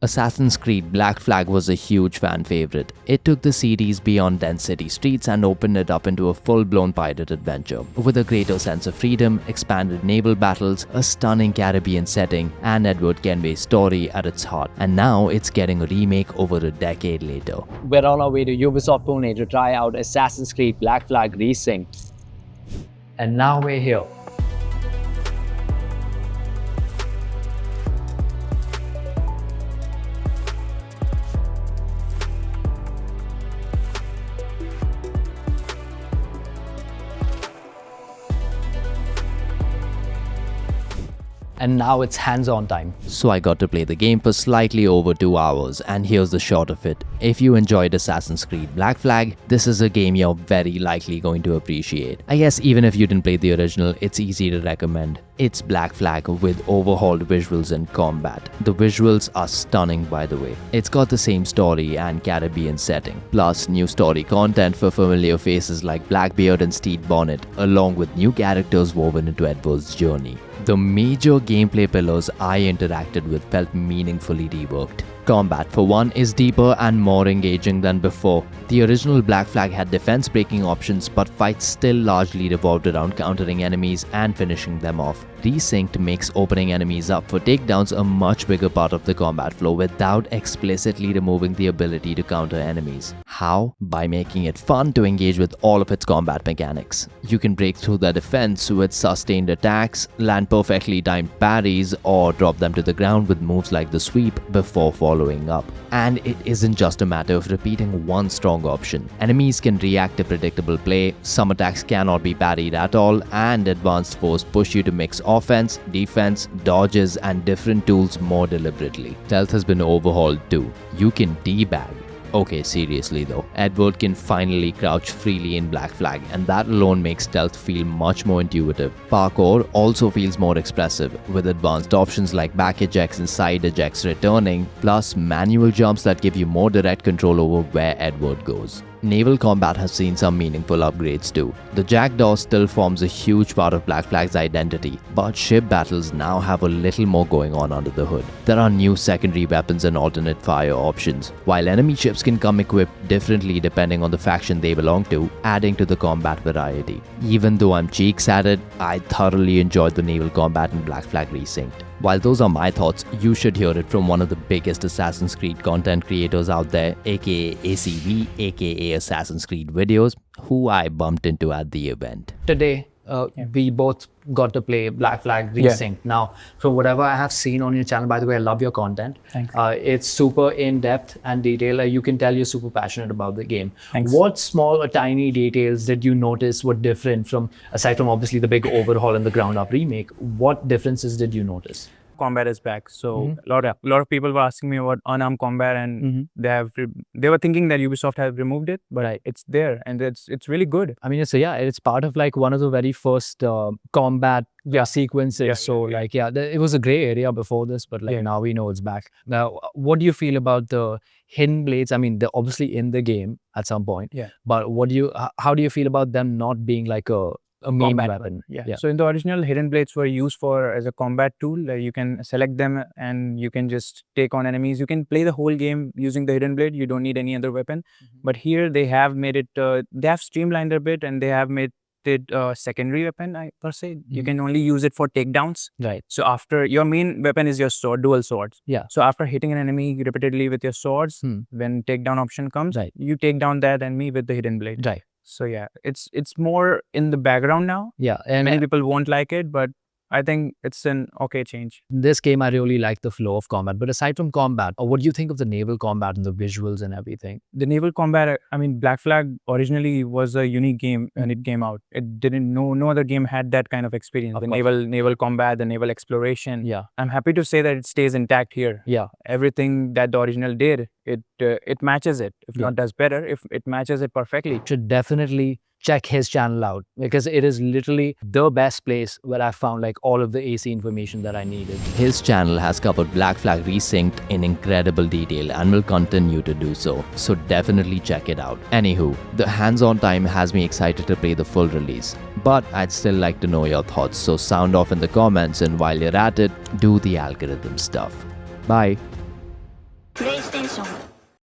Assassin's Creed Black Flag was a huge fan favorite. It took the series beyond dense city streets and opened it up into a full-blown pirate adventure, with a greater sense of freedom, expanded naval battles, a stunning Caribbean setting, and Edward Kenway's story at its heart. And now it's getting a remake over a decade later. We're on our way to Ubisoft Pune to try out Assassin's Creed Black Flag Resynced. And now we're here. And now it's hands-on time. So I got to play the game for slightly over 2 hours, and here's the short of it. If you enjoyed Assassin's Creed Black Flag, this is a game you're very likely going to appreciate. I guess even if you didn't play the original, it's easy to recommend. It's Black Flag with overhauled visuals and combat. The visuals are stunning, by the way. It's got the same story and Caribbean setting, plus new story content for familiar faces like Blackbeard and Stede Bonnet, along with new characters woven into Edward's journey. The major gameplay pillars I interacted with felt meaningfully reworked. Combat, for one, is deeper and more engaging than before. The original Black Flag had defense-breaking options, but fights still largely revolved around countering enemies and finishing them off. Resynced makes opening enemies up for takedowns a much bigger part of the combat flow without explicitly removing the ability to counter enemies. How? By making it fun to engage with all of its combat mechanics. You can break through their defense with sustained attacks, land perfectly timed parries, or drop them to the ground with moves like the sweep before following up. And it isn't just a matter of repeating one strong option. Enemies can react to predictable play, some attacks cannot be parried at all, and advanced foes push you to mix offense, defense, dodges, and different tools more deliberately. Stealth has been overhauled too. You can debag. Okay, seriously though, Edward can finally crouch freely in Black Flag, and that alone makes stealth feel much more intuitive. Parkour also feels more expressive, with advanced options like back ejects and side ejects returning, plus manual jumps that give you more direct control over where Edward goes. Naval combat has seen some meaningful upgrades too. The Jackdaw still forms a huge part of Black Flag's identity, but ship battles now have a little more going on under the hood. There are new secondary weapons and alternate fire options, while enemy ships can come equipped differently depending on the faction they belong to, adding to the combat variety. Even though I'm cheeks at it, I thoroughly enjoyed the naval combat in Black Flag Resynced. While those are my thoughts, you should hear it from one of the biggest Assassin's Creed content creators out there, aka ACV, aka Assassin's Creed Videos, who I bumped into at the event. Today, we both got to play Black Flag Resynced. Now, from whatever I have seen on your channel, by the way, I love your content. Thanks. It's super in-depth and detailed. You can tell you're super passionate about the game. Thanks. What small or tiny details did you notice were different from, aside from obviously the big overhaul and the ground-up remake, what differences did you notice? Combat is back, so a lot of people were asking me about unarmed combat, and they were thinking that Ubisoft has removed it, but it's there and it's really good. I mean, it's part of like one of the very first combat sequences. It was a gray area before this, but now we know it's back. Now, what do you feel about the hidden blades? I mean, they're obviously in the game at some point. But how do you feel about them not being like a main weapon? So in the original, hidden blades were used as a combat tool. You can select them and you can just take on enemies. You can play the whole game using the hidden blade. You don't need any other weapon. But here they have made it, they have streamlined a bit, and they have made it a secondary weapon, per se. You can only use it for takedowns. Right. So after, your main weapon is your sword, dual swords. So after hitting an enemy repeatedly with your swords, when takedown option comes, you take down that enemy with the hidden blade. Right. So it's more in the background now. And many people won't like it, but I think it's an okay change. In this game, I really like the flow of combat. But aside from combat, what do you think of the naval combat and the visuals and everything? The naval combat, I mean, Black Flag originally was a unique game when it came out. It didn't, no other game had that kind of experience. The naval combat, the naval exploration. I'm happy to say that it stays intact here. Everything that the original did, it matches it. If not does better, if it matches it perfectly. Should definitely check his channel out, because it is literally the best place where I found like all of the AC information that I needed. His channel has covered Black Flag Resynced in incredible detail and will continue to do so, so definitely check it out. Anywho, the hands-on time has me excited to play the full release, but I'd still like to know your thoughts, so sound off in the comments, and while you're at it, do the algorithm stuff. Bye! プレイステーション